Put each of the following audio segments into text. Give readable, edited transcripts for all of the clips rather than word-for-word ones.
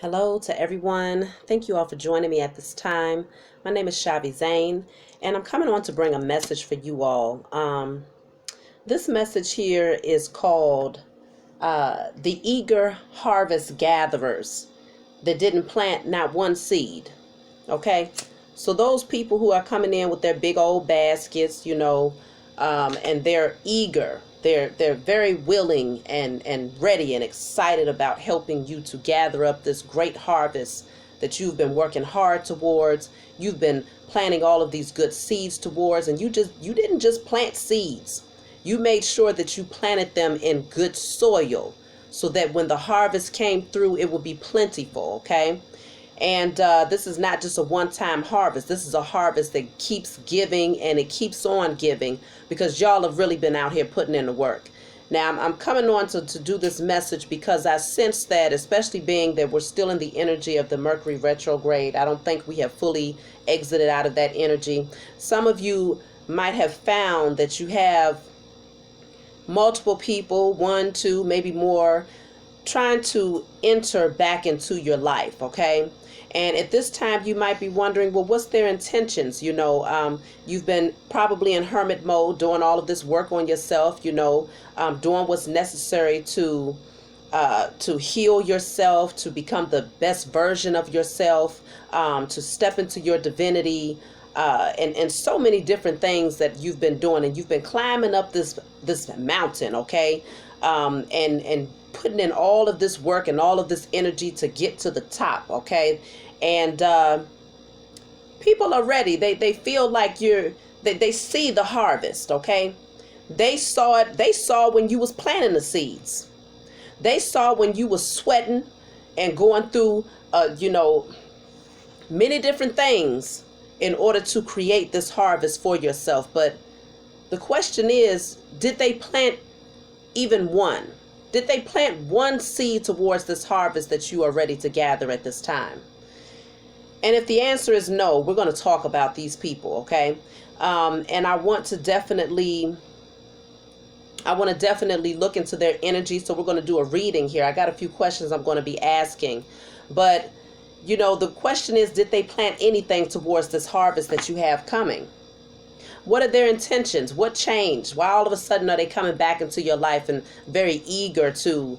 Hello to everyone. Thank you all for joining me at this time. My name is Shavi Zane, and I'm coming on to bring a message for you all. This message here is called The Eager Harvest Gatherers That Didn't Plant Not One Seed. Okay? So those people who are coming in with their big old baskets, and they're eager. They're very willing and ready and excited about helping you to gather up this great harvest that you've been working hard towards. You've been planting all of these good seeds towards, and you didn't just plant seeds. You made sure that you planted them in good soil so that when the harvest came through, it would be plentiful, okay? And this is not just a one-time harvest. This is a harvest that keeps giving, and it keeps on giving because y'all have really been out here putting in the work. Now, I'm coming on to do this message because I sense that, especially being that we're still in the energy of the Mercury retrograde, I don't think we have fully exited out of that energy. Some of you might have found that you have multiple people, one, two, maybe more, trying to enter back into your life, okay? And at this time, you might be wondering, well, what's their intentions? You've been probably in hermit mode, doing all of this work on yourself, doing what's necessary to heal yourself, to become the best version of yourself, to step into your divinity, and so many different things that you've been doing, and you've been climbing up this mountain, okay, and putting in all of this work and all of this energy to get to the top, okay, and people are ready. They feel like they see the harvest, okay. They saw it. They saw when you was planting the seeds. They saw when you was sweating and going through, many different things in order to create this harvest for yourself. But the question is, did they plant even one? Did they plant one seed towards this harvest that you are ready to gather at this time? And if the answer is no, we're going to talk about these people, okay? And I want to definitely look into their energy. So we're going to do a reading here. I got a few questions I'm going to be asking. But, the question is, did they plant anything towards this harvest that you have coming? What are their intentions? What changed? Why all of a sudden are they coming back into your life and very eager to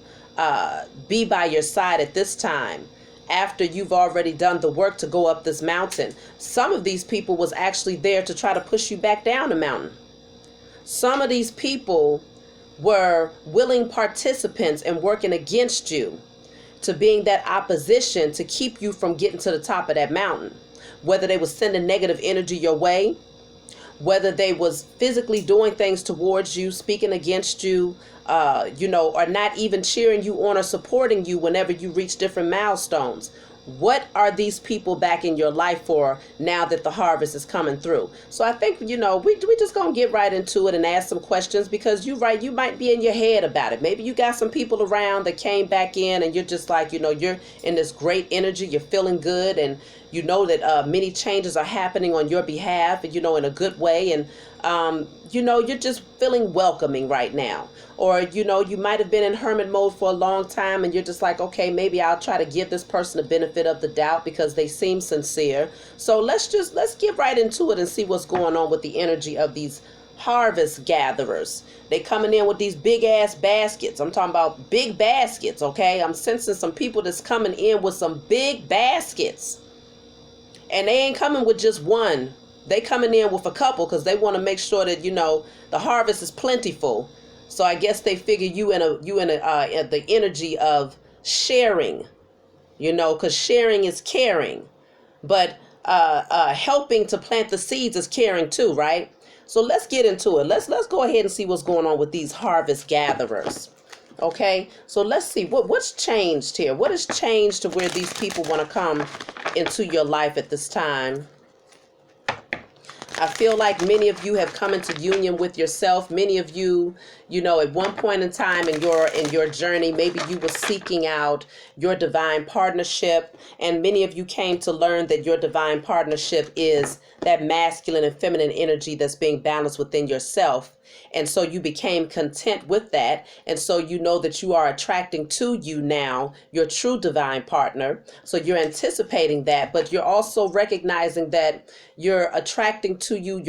be by your side at this time after you've already done the work to go up this mountain? Some of these people was actually there to try to push you back down the mountain. Some of these people were willing participants and working against you, to being that opposition to keep you from getting to the top of that mountain. Whether they were sending negative energy your way, whether they was physically doing things towards you, speaking against you, or not even cheering you on or supporting you whenever you reach different milestones. What are these people back in your life for now that the harvest is coming through? So I think, we just going to get right into it and ask some questions, because you might be in your head about it. Maybe you got some people around that came back in and you're just like, you're in this great energy, you're feeling good, and you know that many changes are happening on your behalf, and, in a good way. And, you're just feeling welcoming right now. Or, you might have been in hermit mode for a long time and you're just like, okay, maybe I'll try to give this person the benefit of the doubt because they seem sincere. So let's get right into it and see what's going on with the energy of these harvest gatherers. They coming in with these big ass baskets. I'm talking about big baskets, okay? I'm sensing some people that's coming in with some big baskets. And they ain't coming with just one. They coming in with a couple because they want to make sure that, the harvest is plentiful. So I guess they figure you in the energy of sharing, because sharing is caring, but helping to plant the seeds is caring too, right? So let's get into it. Let's go ahead and see what's going on with these harvest gatherers. Okay, so let's see what's changed here. What has changed to where these people want to come into your life at this time? I feel like many of you have come into union with yourself. Many of you, at one point in time in your journey, maybe you were seeking out your divine partnership, and many of you came to learn that your divine partnership is that masculine and feminine energy that's being balanced within yourself. And so you became content with that. And so you know that you are attracting to you now your true divine partner. So you're anticipating that, but you're also recognizing that you're attracting to you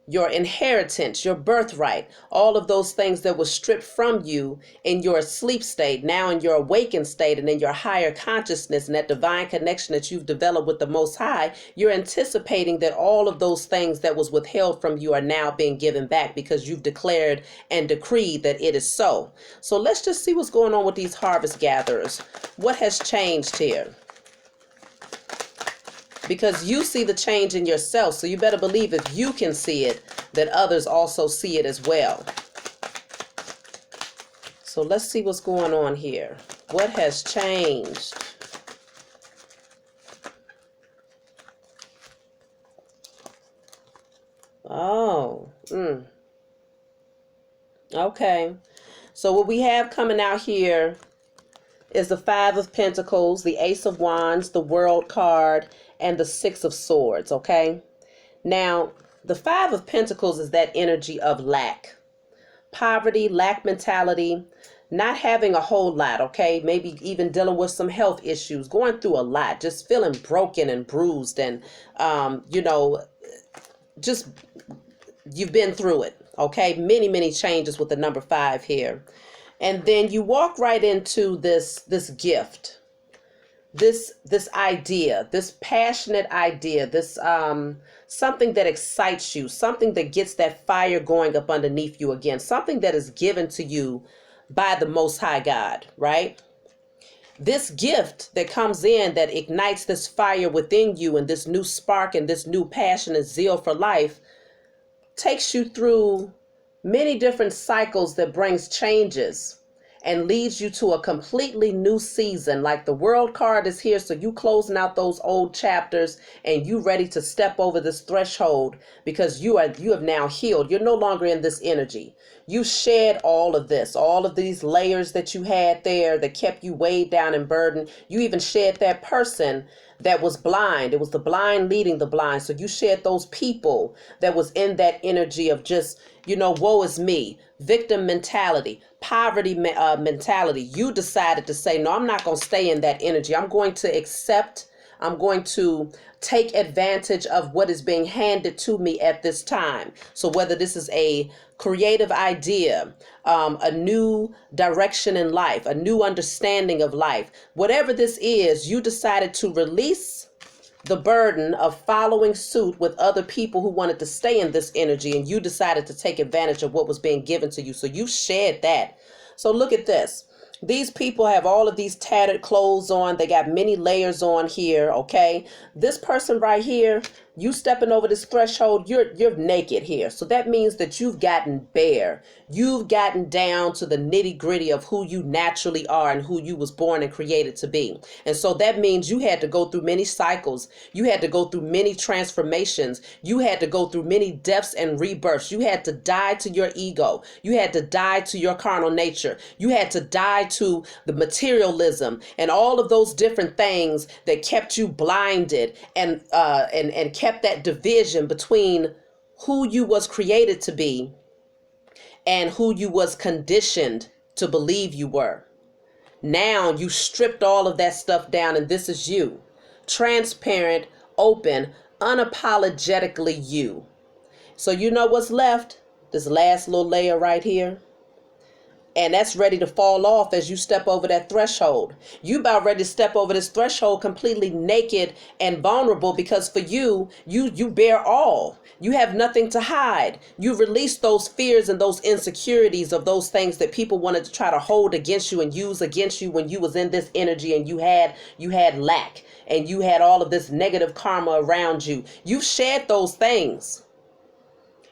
your inheritance, your birthright, all of those things that were stripped from you in your sleep state, now in your awakened state and in your higher consciousness and that divine connection that you've developed with the Most High. You're anticipating that all of those things that was withheld from you are now being given back because you've declared and decreed that it is so. So let's just see what's going on with these harvest gatherers. What has changed here? Because you see the change in yourself, so you better believe if you can see it, that others also see it as well. So let's see what's going on here. What has changed? Oh, okay. So what we have coming out here is the Five of Pentacles, the Ace of Wands, the World card, and the Six of Swords, okay? Now, the Five of Pentacles is that energy of lack, poverty, lack mentality, not having a whole lot, okay? Maybe even dealing with some health issues, going through a lot, just feeling broken and bruised and, just you've been through it, okay? Many, many changes with the number 5 here. And then you walk right into this gift, this idea, this passionate idea, this something that excites you, something that gets that fire going up underneath you again, something that is given to you by the Most High God, right? This gift that comes in that ignites this fire within you and this new spark and this new passion and zeal for life takes you through many different cycles that brings changes and leads you to a completely new season. Like the World card is here, so you closing out those old chapters and you ready to step over this threshold because you have now healed. You're no longer in this energy. You shed all of this, all of these layers that you had there that kept you weighed down and burdened. You even shed that person that was blind. It was the blind leading the blind. So you shed those people that was in that energy of just, woe is me, victim mentality, poverty mentality. You decided to say, no, I'm not going to stay in that energy. I'm going to accept, I'm going to take advantage of what is being handed to me at this time. So whether this is a creative idea, a new direction in life, a new understanding of life, whatever this is, you decided to release the burden of following suit with other people who wanted to stay in this energy, and you decided to take advantage of what was being given to you. So you shed that. So look at this. These people have all of these tattered clothes on. They got many layers on here, okay? This person right here, you stepping over this threshold, you're naked here. So that means that you've gotten bare. You've gotten down to the nitty gritty of who you naturally are and who you was born and created to be. And so that means you had to go through many cycles. You had to go through many transformations. You had to go through many deaths and rebirths. You had to die to your ego. You had to die to your carnal nature. You had to die to the materialism and all of those different things that kept you blinded and kept that division between who you was created to be and who you was conditioned to believe you were. Now you stripped all of that stuff down, and this is you. Transparent, open, unapologetically you. So you know what's left? This last little layer right here. And that's ready to fall off as you step over that threshold. You about ready to step over this threshold completely naked and vulnerable, because for you bear all. You have nothing to hide. You release those fears and those insecurities of those things that people wanted to try to hold against you and use against you when you was in this energy and you had lack and you had all of this negative karma around you. You've shed those things.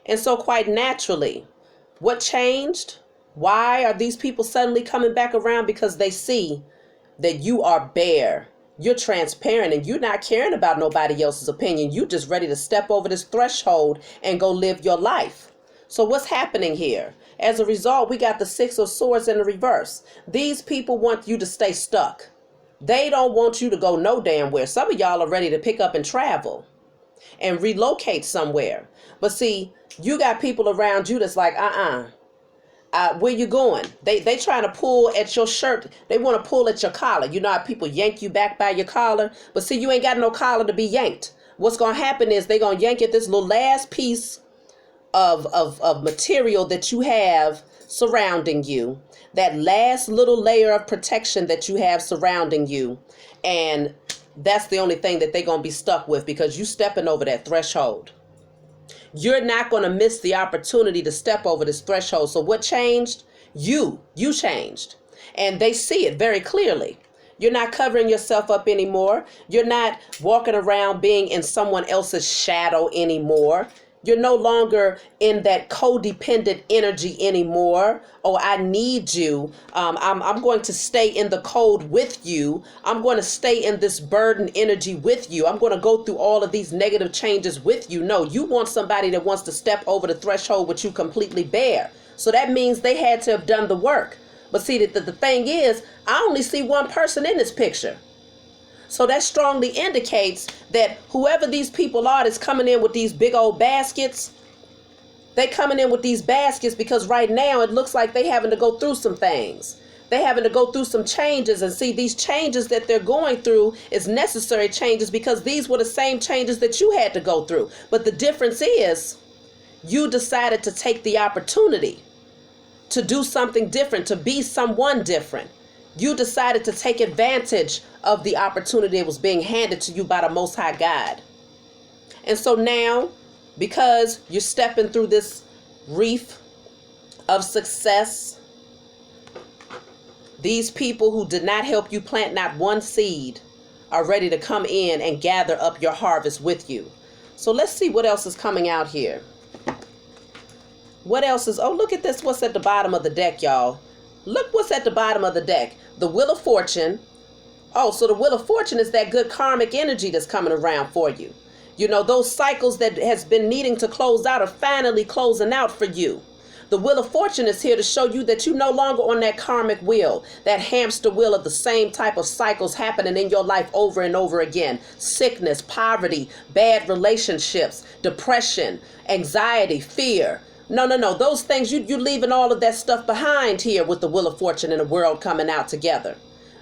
And so quite naturally, what changed? Why are these people suddenly coming back around? Because they see that you are bare, you're transparent, and you're not caring about nobody else's opinion. You just ready to step over this threshold and go live your life. So what's happening here? As a result, we got the Six of Swords in the reverse. These people want you to stay stuck. They don't want you to go no damn where. Some of y'all are ready to pick up and travel. and relocate somewhere. But see, you got people around you that's like, where you going? They trying to pull at your shirt. They want to pull at your collar. You know how people yank you back by your collar? But see, you ain't got no collar to be yanked. What's going to happen is they going to yank at this little last piece of material that you have surrounding you. That last little layer of protection that you have surrounding you. And that's the only thing that they're going to be stuck with, because you stepping over that threshold. You're not going to miss the opportunity to step over this threshold. So what changed? You changed. And they see it very clearly. You're not covering yourself up anymore. You're not walking around being in someone else's shadow anymore. You're no longer in that codependent energy anymore. Oh, I need you. I'm going to stay in the code with you. I'm going to stay in this burden energy with you. I'm going to go through all of these negative changes with you. No, you want somebody that wants to step over the threshold with you completely bare. So that means they had to have done the work. But see, the thing is, I only see one person in this picture. So that strongly indicates that whoever these people are that's coming in with these big old baskets, they coming in with these baskets because right now it looks like they having to go through some things. They having to go through some changes, and see, these changes that they're going through is necessary changes because these were the same changes that you had to go through. But the difference is you decided to take the opportunity to do something different, to be someone different. You decided to take advantage of the opportunity that was being handed to you by the Most High God. And so now, because you're stepping through this reef of success, these people who did not help you plant not one seed are ready to come in and gather up your harvest with you. So let's see what else is coming out here. What else is, oh, look at this, what's at the bottom of the deck, y'all. Look what's at the bottom of the deck. The Wheel of Fortune. Oh, so the Wheel of Fortune is that good karmic energy that's coming around for you. You know, those cycles that has been needing to close out are finally closing out for you. The Wheel of Fortune is here to show you that you're no longer on that karmic wheel, that hamster wheel of the same type of cycles happening in your life over and over again. Sickness, poverty, bad relationships, depression, anxiety, fear. No. Those things, you're leaving all of that stuff behind here with the Wheel of Fortune and the world coming out together.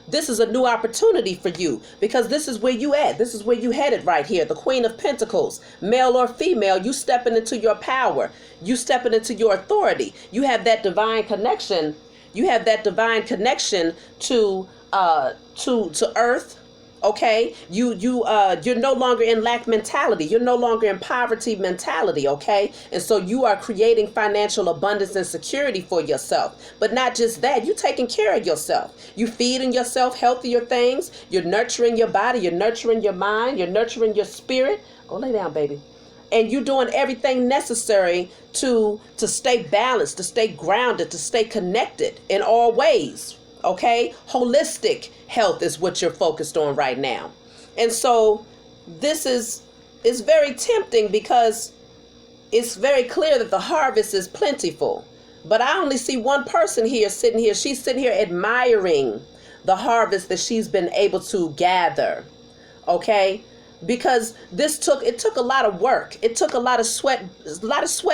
This is a new opportunity for you because this is where you at. This is where you headed right here. The Queen of Pentacles, male or female, you stepping into your power. You stepping into your authority. You have that divine connection. You have that divine connection to earth. Okay, you're no longer in lack mentality. You're no longer in poverty mentality. Okay, and so you are creating financial abundance and security for yourself. But not just that, you're taking care of yourself. You're feeding yourself healthier things. You're nurturing your body. You're nurturing your mind. You're nurturing your spirit. Go lay down, baby. And you're doing everything necessary to stay balanced, to stay grounded, to stay connected in all ways. Okay, holistic health is what you're focused on right now. And so this is very tempting because it's very clear that the harvest is plentiful. But I only see one person here sitting here. She's sitting here admiring the harvest that she's been able to gather. Okay, because it took a lot of work. It took a lot of sweat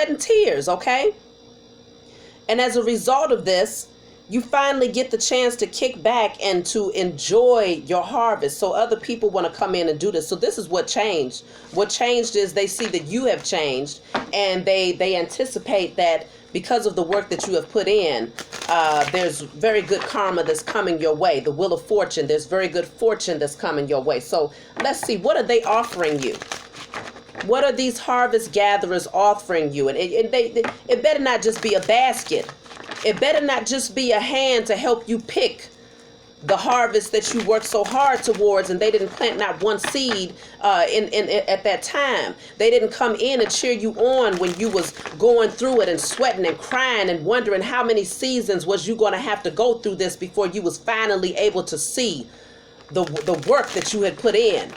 and tears. Okay, and as a result of this, you finally get the chance to kick back and to enjoy your harvest. So other people want to come in and do this. So this is what changed. What changed is they see that you have changed, and they anticipate that because of the work that you have put in, there's very good karma that's coming your way. The Wheel of Fortune, there's very good fortune that's coming your way. So let's see, what are they offering you? What are these harvest gatherers offering you? And it better not just be a basket. It better not just be a hand to help you pick the harvest that you worked so hard towards, and they didn't plant not one seed at that time. They didn't come in and cheer you on when you was going through it and sweating and crying and wondering how many seasons was you going to have to go through this before you was finally able to see the work that you had put in.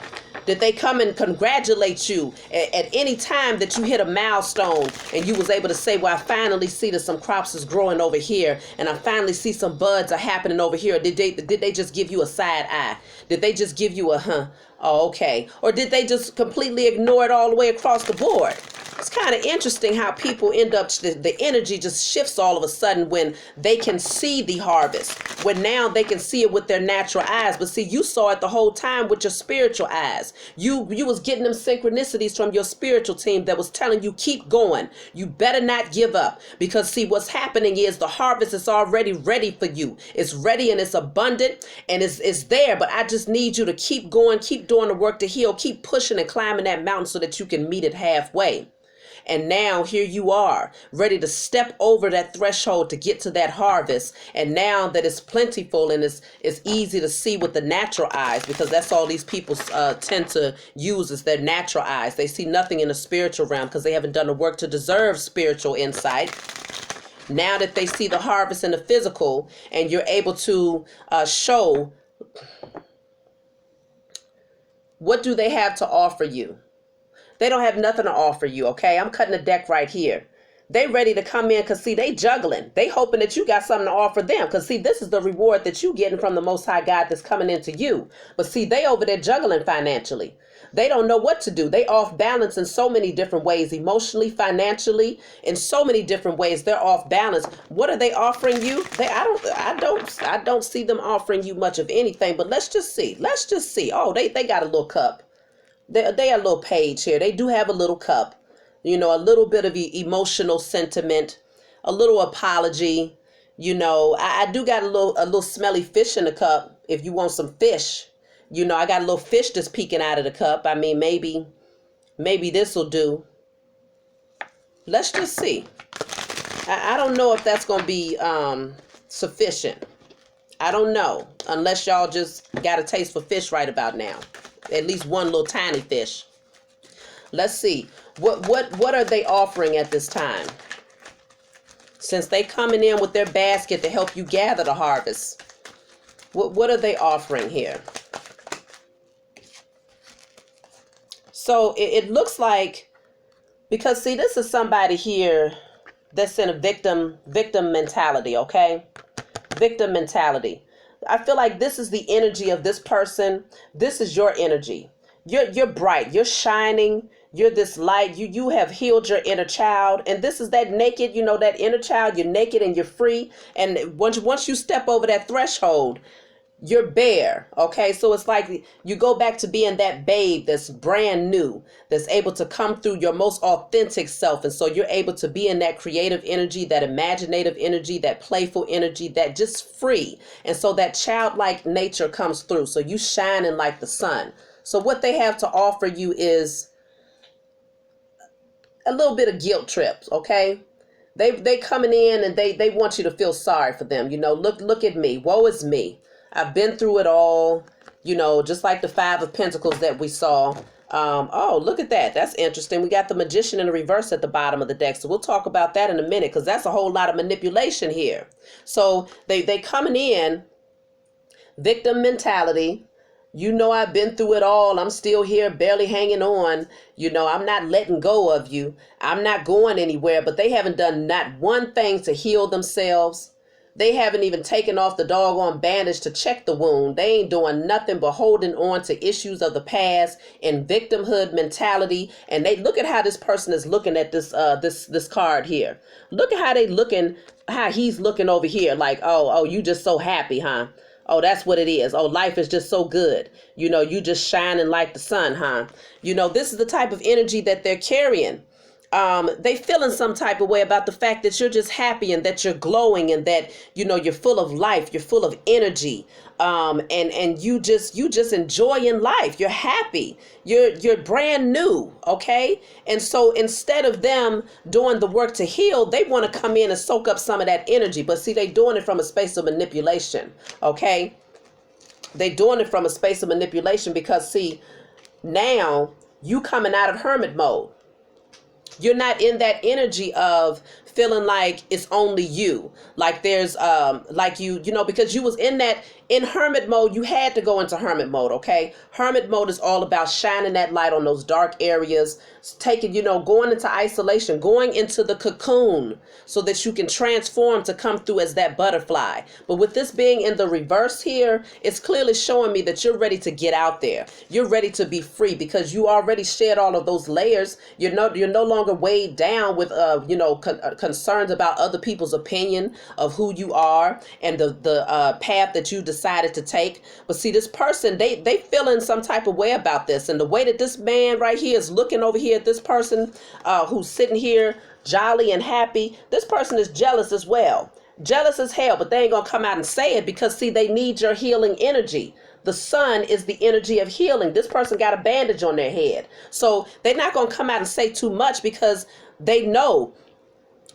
Did they come and congratulate you at any time that you hit a milestone and you was able to say, well, I finally see that some crops is growing over here, and I finally see some buds are happening over here? Did they just give you a side eye? Did they just give you a oh, okay? Or did they just completely ignore it all the way across the board? It's kind of interesting how people end up, the energy just shifts all of a sudden when they can see the harvest, when now they can see it with their natural eyes. But see, you saw it the whole time with your spiritual eyes. You was getting them synchronicities from your spiritual team that was telling you, keep going. You better not give up, because see, what's happening is the harvest is already ready for you. It's ready and it's abundant and it's there. But I just need you to keep going, keep doing the work to heal, keep pushing and climbing that mountain so that you can meet it halfway. And now here you are, ready to step over that threshold to get to that harvest. And now that it's plentiful and it's easy to see with the natural eyes, because that's all these people tend to use is their natural eyes. They see nothing in the spiritual realm because they haven't done the work to deserve spiritual insight. Now that they see the harvest in the physical, and you're able to show, what do they have to offer you? They don't have nothing to offer you, okay? I'm cutting the deck right here. They ready to come in because, see, they juggling. They hoping that you got something to offer them because, see, this is the reward that you getting from the Most High God that's coming into you. But, see, they over there juggling financially. They don't know what to do. They off balance in so many different ways, emotionally, financially, in so many different ways. They're off balance. What are they offering you? I don't see them offering you much of anything, but let's just see. Let's just see. Oh, they got a little cup. They a little page here. They do have a little cup, you know, a little bit of emotional sentiment, a little apology. You know, I do got a little smelly fish in the cup. If you want some fish, you know, I got a little fish that's peeking out of the cup. I mean, maybe this will do. Let's just see. I don't know if that's going to be sufficient. I don't know, unless y'all just got a taste for fish right about now. At least one little tiny fish. Let's see. What are they offering at this time? Since they coming in with their basket to help you gather the harvest. What are they offering here? So it looks like, because see, this is somebody here that's in a victim mentality, okay? Victim mentality. I feel like this is the energy of this person. This is your energy. You're bright. You're shining. You're this light. You have healed your inner child. And this is that naked, you know, that inner child. You're naked and you're free. And once you step over that threshold, you're bare. Okay, so it's like you go back to being that babe that's brand new, that's able to come through your most authentic self. And so you're able to be in that creative energy, that imaginative energy, that playful energy, that just free. And so that childlike nature comes through. So you shining like the sun. So what they have to offer you is a little bit of guilt trips. Okay, they coming in and they want you to feel sorry for them. You know, look at me. Woe is me. I've been through it all, you know, just like the Five of Pentacles that we saw. Oh, look at that. That's interesting. We got the Magician in the reverse at the bottom of the deck. So we'll talk about that in a minute, because that's a whole lot of manipulation here. So they coming in, victim mentality. You know, I've been through it all. I'm still here, barely hanging on. You know, I'm not letting go of you. I'm not going anywhere. But they haven't done not one thing to heal themselves. They haven't even taken off the doggone bandage to check the wound. They ain't doing nothing but holding on to issues of the past and victimhood mentality. And they look at how this person is looking at this card here. Look at how he's looking over here. Like, oh, you just so happy, huh? Oh, that's what it is. Oh, life is just so good. You know, you just shining like the sun, huh? You know, this is the type of energy that they're carrying. They feeling some type of way about the fact that you're just happy and that you're glowing and that, you know, you're full of life, you're full of energy, and you just enjoying life. You're happy. You're brand new. Okay. And so instead of them doing the work to heal, they want to come in and soak up some of that energy. But see, they doing it from a space of manipulation. Okay. They doing it from a space of manipulation because, see, now you coming out of hermit mode. You're not in that energy of feeling like it's only you. Like there's like you know, because you was in that in hermit mode, you had to go into hermit mode, okay? Hermit mode is all about shining that light on those dark areas, taking, going into isolation, going into the cocoon so that you can transform to come through as that butterfly. But with this being in the reverse here, it's clearly showing me that you're ready to get out there. You're ready to be free because you already shed all of those layers. You're no longer weighed down with, concerns about other people's opinion of who you are and the path that you decided to take. But see, this person, they feeling some type of way about this, and the way that this man right here is looking over here at this person who's sitting here jolly and happy, this person is jealous as well. Jealous as hell, but they ain't gonna come out and say it because see, they need your healing energy. The sun is the energy of healing. This person got a bandage on their head, so they're not gonna come out and say too much because they know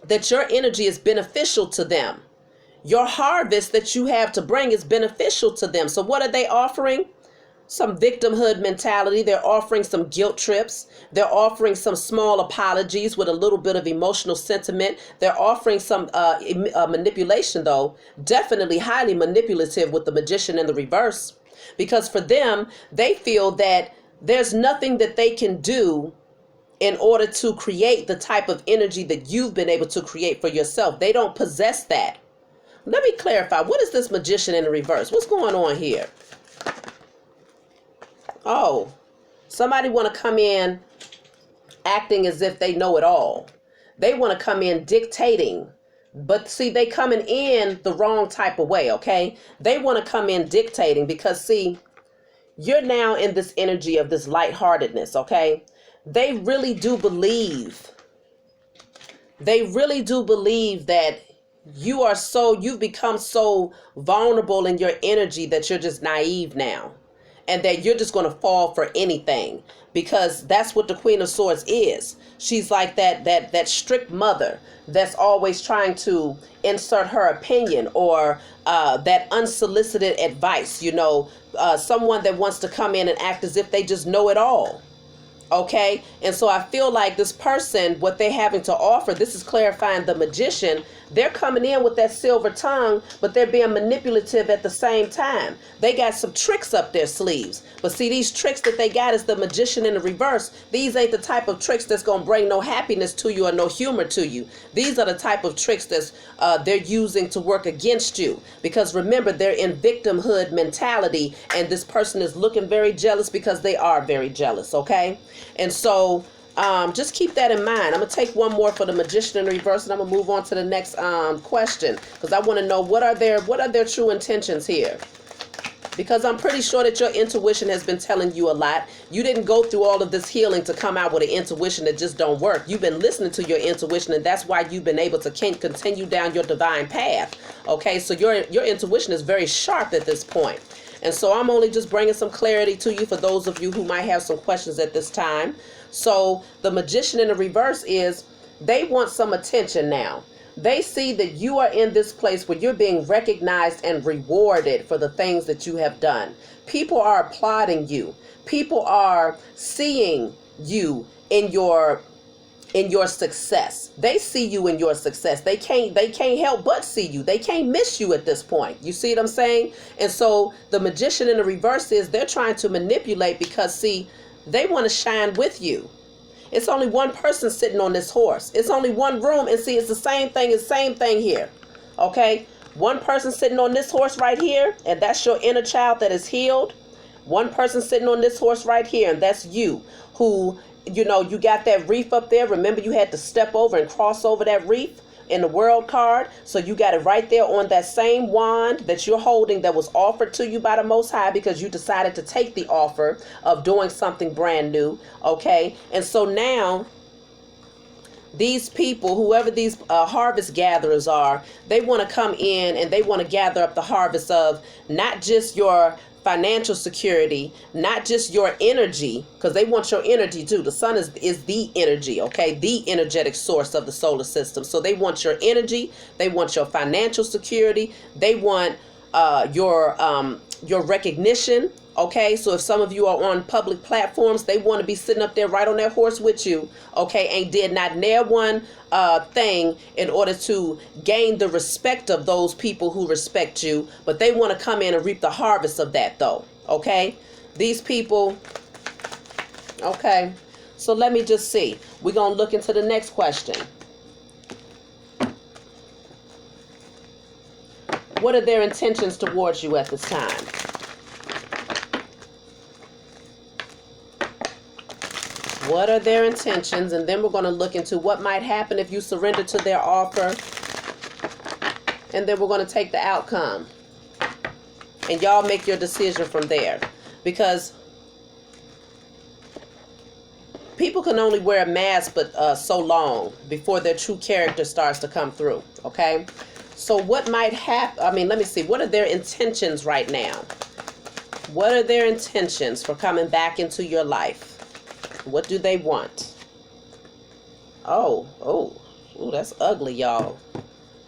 that your energy is beneficial to them. Your harvest that you have to bring is beneficial to them. So what are they offering? Some victimhood mentality. They're offering some guilt trips. They're offering some small apologies with a little bit of emotional sentiment. They're offering some manipulation, though. Definitely highly manipulative with the magician in the reverse. Because for them, they feel that there's nothing that they can do in order to create the type of energy that you've been able to create for yourself. They don't possess that. Let me clarify. What is this magician in the reverse? What's going on here? Oh, somebody want to come in acting as if they know it all. They want to come in dictating. But see, they coming in the wrong type of way, okay? They want to come in dictating because, see, you're now in this energy of this lightheartedness, okay? They really do believe that you've become so vulnerable in your energy that you're just naive now. And that you're just going to fall for anything, because that's what the Queen of Swords is. She's like that strict mother that's always trying to insert her opinion or that unsolicited advice, someone that wants to come in and act as if they just know it all. Okay. And so I feel like this person, what they're having to offer, this is clarifying the magician. They're coming in with that silver tongue, but they're being manipulative at the same time. They got some tricks up their sleeves. But see, these tricks that they got is the magician in the reverse. These ain't the type of tricks that's going to bring no happiness to you or no humor to you. These are the type of tricks that's they're using to work against you. Because remember, they're in victimhood mentality, and this person is looking very jealous because they are very jealous, okay? And so just keep that in mind. I'm going to take one more for the magician in reverse, and I'm going to move on to the next question, because I want to know what are their true intentions here. Because I'm pretty sure that your intuition has been telling you a lot. You didn't go through all of this healing to come out with an intuition that just don't work. You've been listening to your intuition, and that's why you've been able to continue down your divine path. Okay, so your intuition is very sharp at this point. And so I'm only just bringing some clarity to you for those of you who might have some questions at this time. So the magician in the reverse is, they want some attention now. They see that you are in this place where you're being recognized and rewarded for the things that you have done. People are applauding you. People are seeing you in your success. They see you in your success. They can't help but see you. They can't miss you at this point. You see what I'm saying? And so the magician in the reverse is, they're trying to manipulate because, see, they want to shine with you. It's only one person sitting on this horse. It's only one room. And see, it's the same thing here. Okay? One person sitting on this horse right here, and that's your inner child that is healed. One person sitting on this horse right here, and that's you, who, you got that reef up there. Remember, you had to step over and cross over that reef in the world card. So you got it right there on that same wand that you're holding that was offered to you by the Most High, because you decided to take the offer of doing something brand new. Okay. And so now these people, whoever these harvest gatherers are, they want to come in and they want to gather up the harvest of not just your financial security, not just your energy, because they want your energy too. The sun is the energy, okay? The energetic source of the solar system. So they want your energy, they want your financial security, they want your your recognition. Okay, so if some of you are on public platforms, they want to be sitting up there right on that horse with you. Okay, ain't did not near one thing in order to gain the respect of those people who respect you, but they want to come in and reap the harvest of that though. Okay, these people. Okay, so let me just see. We're gonna look into the next question. What are their intentions towards you at this time? What are their intentions? And then we're going to look into what might happen if you surrender to their offer. And then we're going to take the outcome. And y'all make your decision from there. Because people can only wear a mask but so long before their true character starts to come through. Okay? So what might happen? I mean, let me see. What are their intentions right now? What are their intentions for coming back into your life? What do they want? Oh, that's ugly, y'all.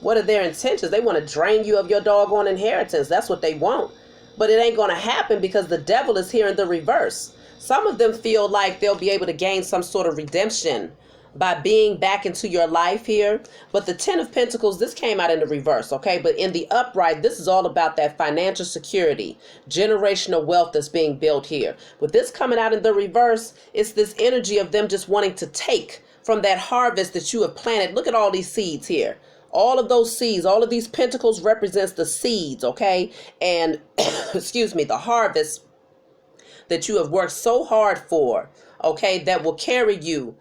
What are their intentions? They want to drain you of your doggone inheritance. That's what they want. But it ain't going to happen because the devil is here in the reverse. Some of them feel like they'll be able to gain some sort of redemption by being back into your life here. But the Ten of Pentacles, this came out in the reverse, okay? But in the upright, this is all about that financial security, generational wealth that's being built here. With this coming out in the reverse, it's this energy of them just wanting to take from that harvest that you have planted. Look at all these seeds here. All of those seeds, all of these pentacles represents the seeds, okay? And, excuse me, the harvest that you have worked so hard for, okay, that will carry you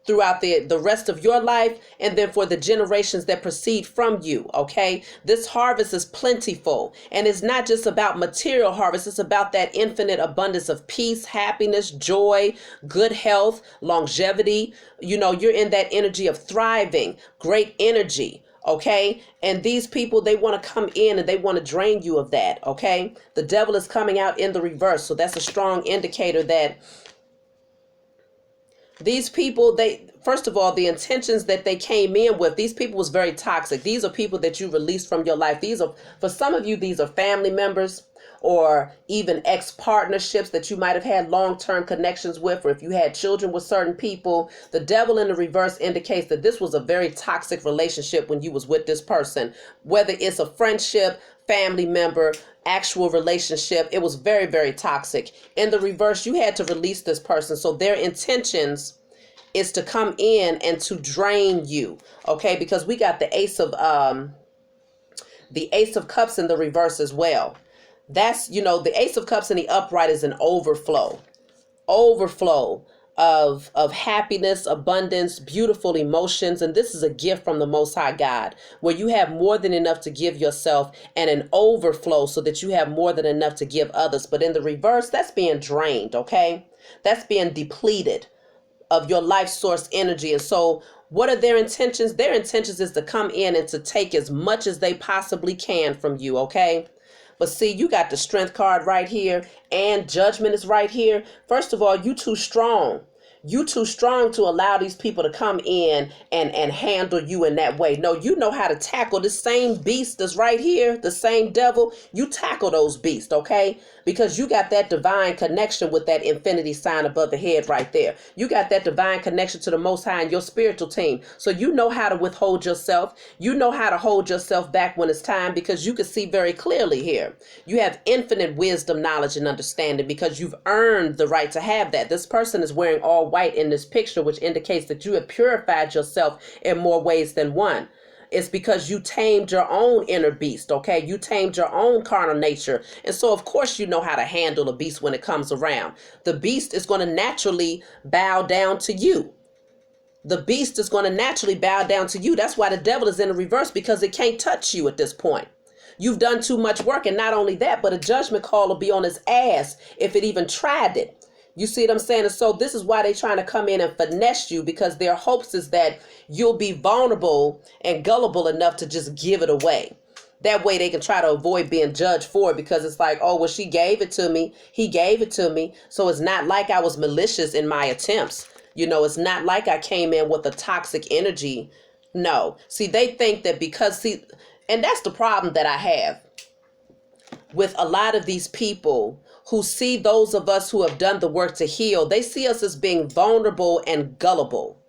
throughout the rest of your life, and then for the generations that proceed from you, okay? This harvest is plentiful, and it's not just about material harvest, it's about that infinite abundance of peace, happiness, joy, good health, longevity. You know, you're in that energy of thriving, great energy, okay? And these people, they want to come in and they want to drain you of that, okay? The devil is coming out in the reverse, so that's a strong indicator that these people, they, first of all, the intentions that they came in with, these people was very toxic. These are people that you released from your life. These are, for some of you, these are family members or even ex-partnerships that you might have had long-term connections with, or if you had children with certain people. The devil in the reverse indicates that this was a very toxic relationship when you was with this person, whether it's a friendship, family member, actual relationship. It was very, very toxic. In the reverse, you had to release this person. So their intentions is to come in and to drain you. Okay, because we got the Ace of Cups in the reverse as well. That's, you know, the Ace of Cups in the upright is an overflow of happiness, abundance, beautiful emotions. And this is a gift from the Most High God, where you have more than enough to give yourself and an overflow so that you have more than enough to give others. But in the reverse, that's being drained, okay? That's being depleted of your life source energy. And so what are their intentions? Their intentions is to come in and to take as much as they possibly can from you, okay? But see, you got the Strength card right here, and Judgment is right here. First of all, you too strong. You too strong to allow these people to come in and handle you in that way. No, you know how to tackle the same beast that's right here, the same devil. You tackle those beasts, okay? Because you got that divine connection with that infinity sign above the head right there. You got that divine connection to the Most High and your spiritual team. So you know how to withhold yourself. You know how to hold yourself back when it's time, because you can see very clearly here. You have infinite wisdom, knowledge, and understanding because you've earned the right to have that. This person is wearing all white in this picture, which indicates that you have purified yourself in more ways than one. It's because you tamed your own inner beast, okay? You tamed your own carnal nature. And so, of course, you know how to handle a beast when it comes around. The beast is going to naturally bow down to you. The beast is going to naturally bow down to you. That's why the devil is in the reverse, because it can't touch you at this point. You've done too much work. And not only that, but a judgment call will be on his ass if it even tried it. You see what I'm saying? And so this is why they're trying to come in and finesse you, because their hopes is that you'll be vulnerable and gullible enough to just give it away. That way they can try to avoid being judged for it, because it's like, oh, well, she gave it to me. He gave it to me. So it's not like I was malicious in my attempts. You know, it's not like I came in with a toxic energy. No. See, they think that because, see, and that's the problem that I have. with a lot of these people who see those of us who have done the work to heal. They see us as being vulnerable and gullible.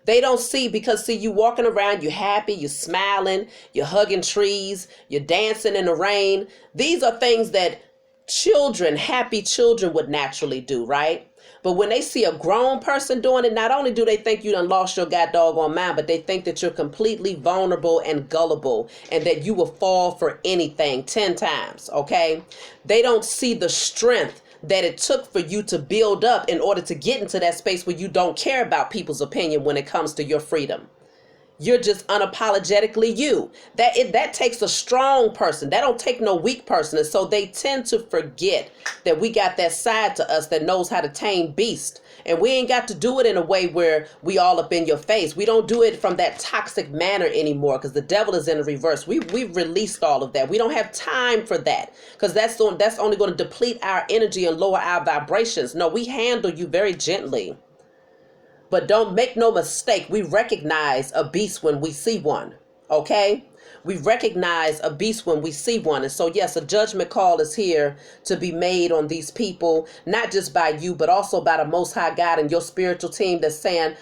They don't see, because see, you walking around, you're happy, you're smiling, you're hugging trees, you're dancing in the rain. These are things that children, happy children would naturally do, right? But when they see a grown person doing it, not only do they think you done lost your god doggone mind, but they think that you're completely vulnerable and gullible and that you will fall for anything 10 times, okay? They don't see the strength that it took for you to build up in order to get into that space where you don't care about people's opinion when it comes to your freedom. You're just unapologetically you. That takes a strong person. That don't take no weak person. And so they tend to forget that we got that side to us that knows how to tame beast. And we ain't got to do it in a way where we all up in your face. We don't do it from that toxic manner anymore, because the devil is in the reverse. We've released all of that. We don't have time for that, because that's only going to deplete our energy and lower our vibrations. No, we handle you very gently. But don't make no mistake, we recognize a beast when we see one, okay? We recognize a beast when we see one. And so, yes, a judgment call is here to be made on these people, not just by you, but also by the Most High God and your spiritual team that's saying,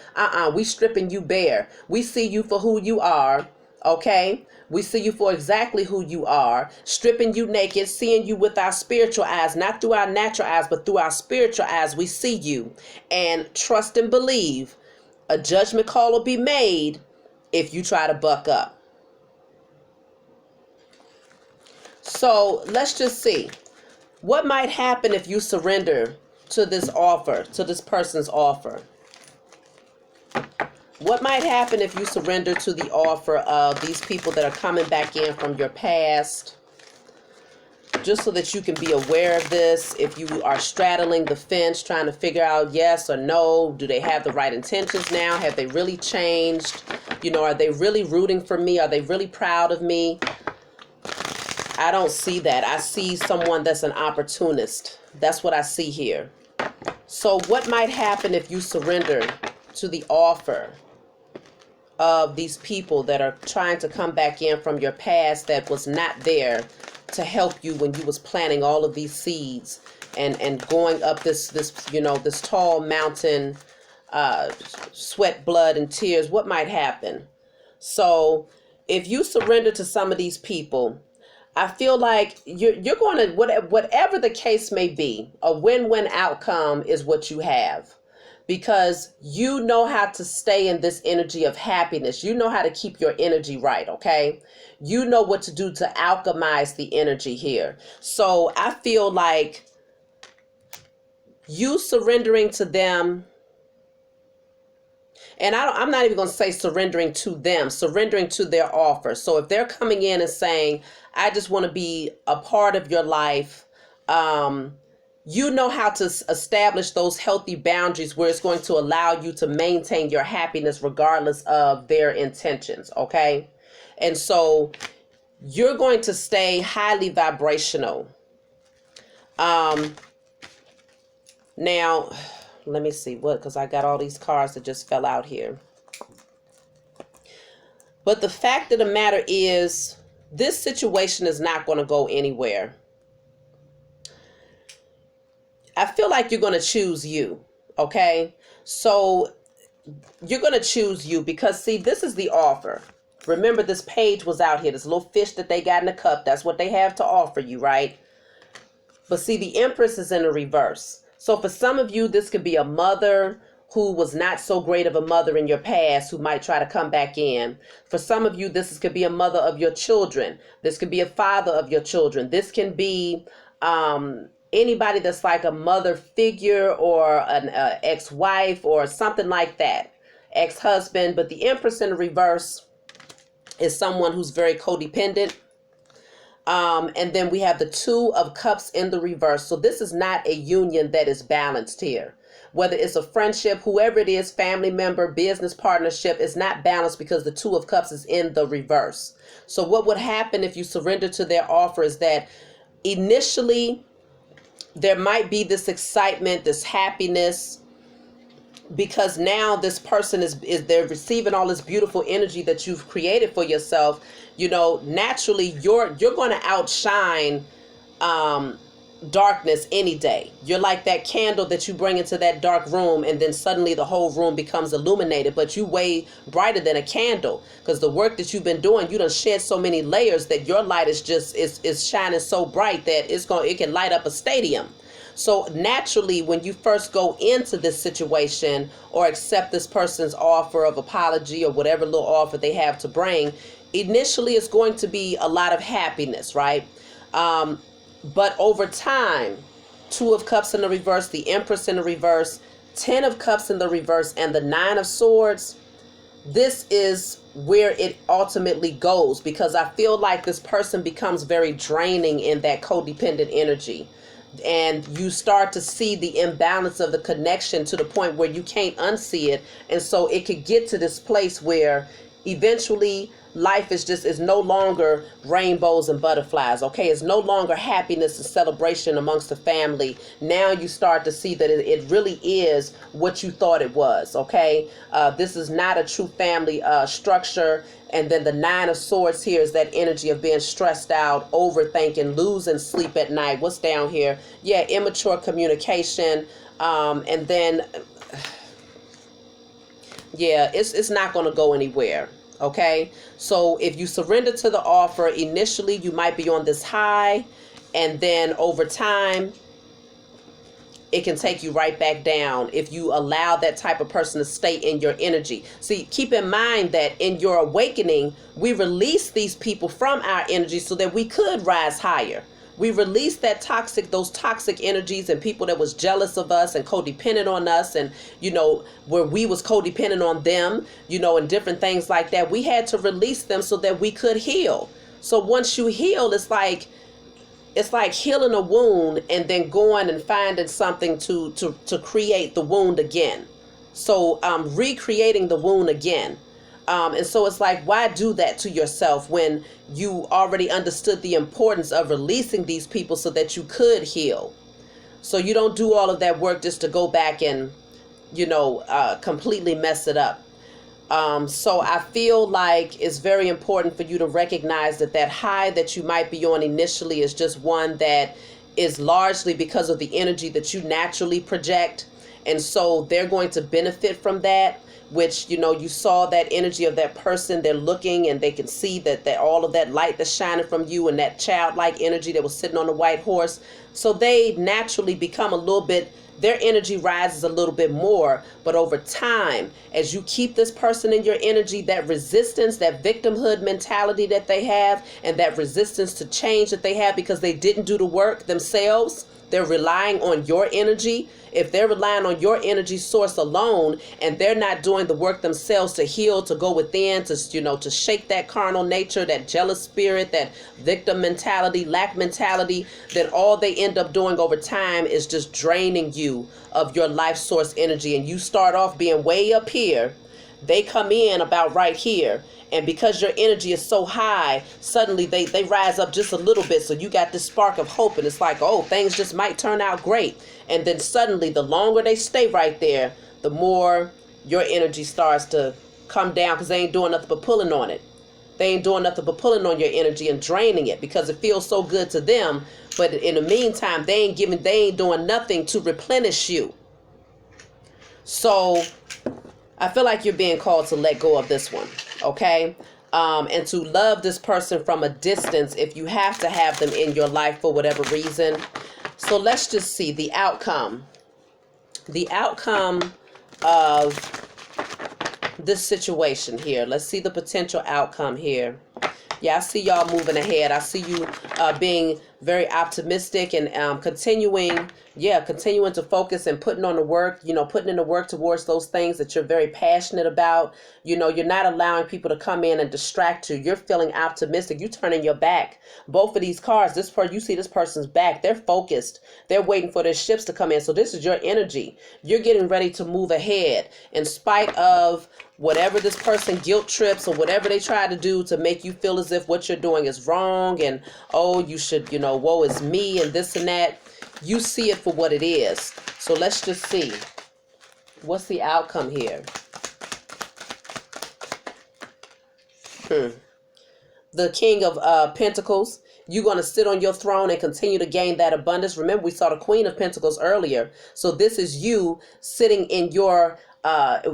we stripping you bare. We see you for who you are, okay? We see you for exactly who you are, stripping you naked, seeing you with our spiritual eyes, not through our natural eyes, but through our spiritual eyes. We see you, and trust and believe a judgment call will be made if you try to buck up. So let's just see what might happen if you surrender to this offer, to this person's offer. What might happen if you surrender to the offer of these people that are coming back in from your past? Just so that you can be aware of this. If you are straddling the fence, trying to figure out yes or no, do they have the right intentions now? Have they really changed? You know, are they really rooting for me? Are they really proud of me? I don't see that. I see someone that's an opportunist. That's what I see here. So what might happen if you surrender to the offer of these people that are trying to come back in from your past that was not there to help you when you was planting all of these seeds and going up this tall mountain, sweat, blood, and tears? What might happen? So if you surrender to some of these people, I feel like you're going to, whatever the case may be, a win-win outcome is what you have. Because you know how to stay in this energy of happiness. You know how to keep your energy right, okay? You know what to do to alchemize the energy here. So I feel like you surrendering to them, and I'm not even going to say surrendering to them, surrendering to their offer. So if they're coming in and saying, I just want to be a part of your life, you know how to establish those healthy boundaries where it's going to allow you to maintain your happiness regardless of their intentions, okay? And so you're going to stay highly vibrational. Now, let me see because I got all these cards that just fell out here. But the fact of the matter is, this situation is not going to go anywhere. I feel like you're going to choose you, okay? So you're going to choose you because, see, this is the offer. Remember, this page was out here. This little fish that they got in the cup, that's what they have to offer you, right? But see, the Empress is in the reverse. So for some of you, this could be a mother who was not so great of a mother in your past who might try to come back in. For some of you, could be a mother of your children. This could be a father of your children. This can be anybody that's like a mother figure or an ex-wife or something like that, ex-husband. But the Empress in the reverse is someone who's very codependent. And then we have the Two of Cups in the reverse. So this is not a union that is balanced here. Whether it's a friendship, whoever it is, family member, business partnership, is not balanced because the Two of Cups is in the reverse. So what would happen if you surrender to their offer is that initially there might be this excitement, this happiness, because now this person is they're receiving all this beautiful energy that you've created for yourself. You know, naturally you're going to outshine darkness any day. You're like that candle that you bring into that dark room, and then suddenly the whole room becomes illuminated, but you way brighter than a candle, because the work that you've been doing, you done shed so many layers that your light is just is shining so bright that it can light up a stadium. So naturally, when you first go into this situation or accept this person's offer of apology or whatever little offer they have to bring, initially it's going to be a lot of happiness, right? But over time, Two of Cups in the reverse, the Empress in the reverse, 10 of Cups in the reverse, and the 9 of Swords, this is where it ultimately goes, because I feel like this person becomes very draining in that codependent energy. And you start to see the imbalance of the connection to the point where you can't unsee it. And so it could get to this place where eventually life is no longer rainbows and butterflies. Okay, it's no longer happiness and celebration amongst the family. Now you start to see that it really is what you thought it was. Okay, this is not a true family structure. And then the 9 of Swords here is that energy of being stressed out, overthinking, losing sleep at night. What's down here? Yeah, immature communication. And then yeah, it's not going to go anywhere. Okay, so if you surrender to the offer, initially you might be on this high, and then over time it can take you right back down if you allow that type of person to stay in your energy. See, keep in mind that in your awakening, we release these people from our energy so that we could rise higher. We released those toxic energies and people that was jealous of us and codependent on us, and, where we was codependent on them, and different things like that. We had to release them so that we could heal. So once you heal, it's like healing a wound and then going and finding something to create the wound again. So recreating the wound again. And so it's like, why do that to yourself when you already understood the importance of releasing these people so that you could heal? So you don't do all of that work just to go back and, completely mess it up. So I feel like it's very important for you to recognize that high that you might be on initially is just one that is largely because of the energy that you naturally project. And so they're going to benefit from that, which, you saw that energy of that person. They're looking and they can see that all of that light that's shining from you and that childlike energy that was sitting on the white horse. So they naturally become their energy rises a little bit more. But over time, as you keep this person in your energy, that resistance, that victimhood mentality that they have, and that resistance to change that they have because they didn't do the work themselves, they're relying on your energy. If they're relying on your energy source alone and they're not doing the work themselves to heal, to go within, to shake that carnal nature, that jealous spirit, that victim mentality, lack mentality, then all they end up doing over time is just draining you of your life source energy. And you start off being way up here. They come in about right here. And because your energy is so high, suddenly they rise up just a little bit. So you got this spark of hope, and it's like, oh, things just might turn out great. And then suddenly, the longer they stay right there, the more your energy starts to come down, because they ain't doing nothing but pulling on it. They ain't doing nothing but pulling on your energy and draining it because it feels so good to them. But in the meantime, they ain't doing nothing to replenish you. So I feel like you're being called to let go of this one. Okay, and to love this person from a distance if you have to have them in your life for whatever reason. So let's just see the outcome. The outcome of this situation here. Let's see the potential outcome here. Yeah, I see y'all moving ahead. I see you being very optimistic and continuing to focus and putting on the work, putting in the work towards those things that you're very passionate about. You're not allowing people to come in and distract you. You're feeling optimistic. You're turning your back. Both of these cards, you see this person's back. They're focused. They're waiting for their ships to come in. So this is your energy. You're getting ready to move ahead in spite of whatever this person guilt trips or whatever they try to do to make you feel as if what you're doing is wrong and, oh, you should, woe is me and this and that. You see it for what it is. So let's just see. What's the outcome here? The King of Pentacles. You're going to sit on your throne and continue to gain that abundance. Remember, we saw the Queen of Pentacles earlier. So this is you sitting in your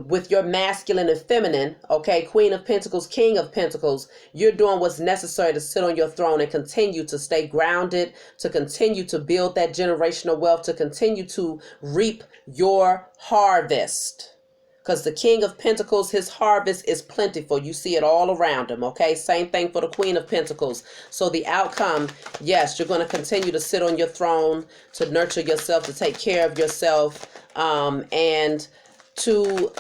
with your masculine and feminine, okay, Queen of Pentacles, King of Pentacles. You're doing what's necessary to sit on your throne and continue to stay grounded, to continue to build that generational wealth, to continue to reap your harvest. Because the King of Pentacles, his harvest is plentiful. You see it all around him, okay? Same thing for the Queen of Pentacles. So the outcome, yes, you're going to continue to sit on your throne, to nurture yourself, to take care of yourself, and to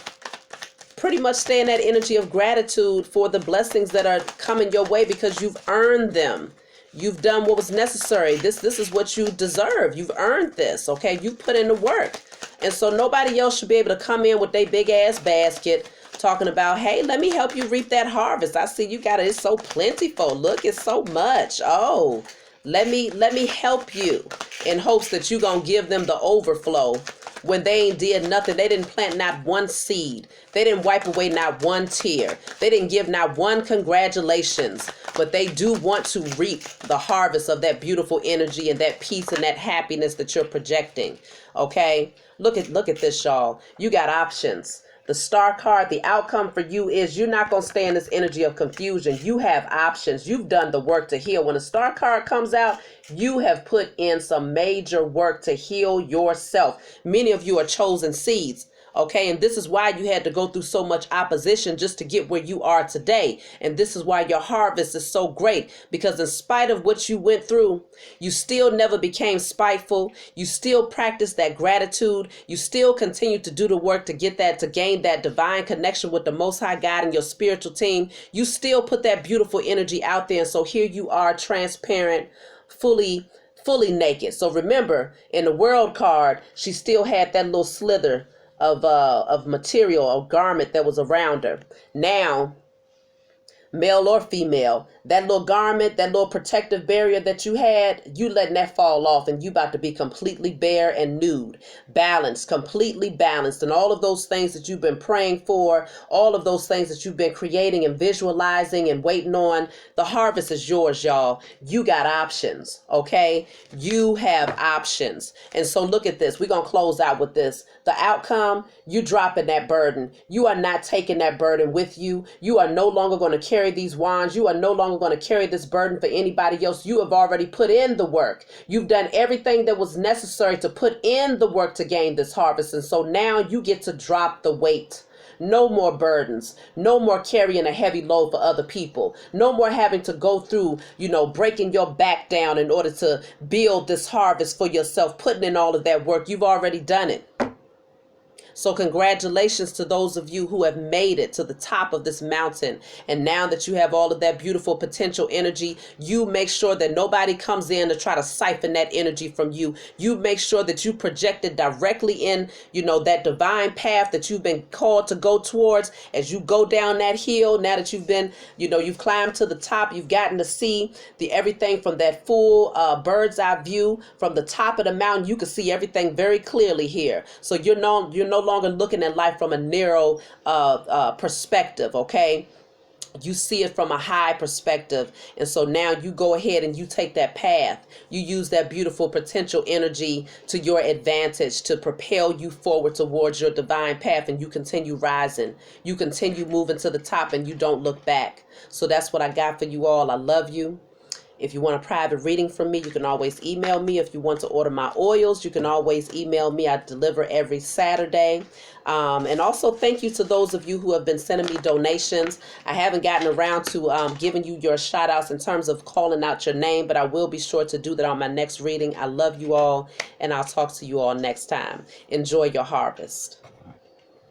pretty much stay in that energy of gratitude for the blessings that are coming your way, because you've earned them. You've done what was necessary. This is what you deserve. You've earned this, okay? You put in the work. And so nobody else should be able to come in with their big ass basket talking about, hey, let me help you reap that harvest. I see you got it. It's so plentiful. Look, it's so much. Oh, let me help you, in hopes that you're going to give them the overflow when they ain't did nothing. They didn't plant not one seed. They didn't wipe away not one tear. They didn't give not one congratulations. But they do want to reap the harvest of that beautiful energy and that peace and that happiness that you're projecting. Okay? Look at this, y'all. You got options. The Star card, the outcome for you is you're not going to stay in this energy of confusion. You have options. You've done the work to heal. When a Star card comes out, you have put in some major work to heal yourself. Many of you are chosen seeds. Okay, and this is why you had to go through so much opposition just to get where you are today. And this is why your harvest is so great, because in spite of what you went through, you still never became spiteful. You still practiced that gratitude. You still continue to do the work to get that, to gain that divine connection with the Most High God and your spiritual team. You still put that beautiful energy out there. And so here you are, transparent, fully naked. So remember, in the World card, she still had that little slither of material, a garment that was around her. Now, male or female, that little garment, that little protective barrier that you had, you letting that fall off, and you about to be completely bare and nude, balanced, completely balanced. And all of those things that you've been praying for, all of those things that you've been creating and visualizing and waiting on, the harvest is yours, y'all. You got options, okay? You have options. And so look at this. We're going to close out with this. The outcome, you dropping that burden. You are not taking that burden with you. You are no longer going to carry these wands. You are no longer going to carry this burden for anybody else. You have already put in the work. You've done everything that was necessary to put in the work to gain this harvest. And so now you get to drop the weight. No more burdens. No more carrying a heavy load for other people. No more having to go through, breaking your back down in order to build this harvest for yourself, putting in all of that work. You've already done it. So congratulations to those of you who have made it to the top of this mountain. And now that you have all of that beautiful potential energy, you make sure that nobody comes in to try to siphon that energy from you. You make sure that you project it directly in, that divine path that you've been called to go towards. As you go down that hill, now that you've been, you've climbed to the top, you've gotten to see everything from that full bird's eye view from the top of the mountain. You can see everything very clearly here. So you're no longer looking at life from a narrow perspective, okay? You see it from a high perspective. And so now you go ahead and you take that path. You use that beautiful potential energy to your advantage to propel you forward towards your divine path, and you continue rising. You continue moving to the top, and you don't look back. So that's what I got for you all. I love you. If you want a private reading from me, you can always email me. If you want to order my oils, you can always email me. I deliver every Saturday. And also thank you to those of you who have been sending me donations. I haven't gotten around to giving you your shout outs in terms of calling out your name, but I will be sure to do that on my next reading. I love you all, and I'll talk to you all next time. Enjoy your harvest.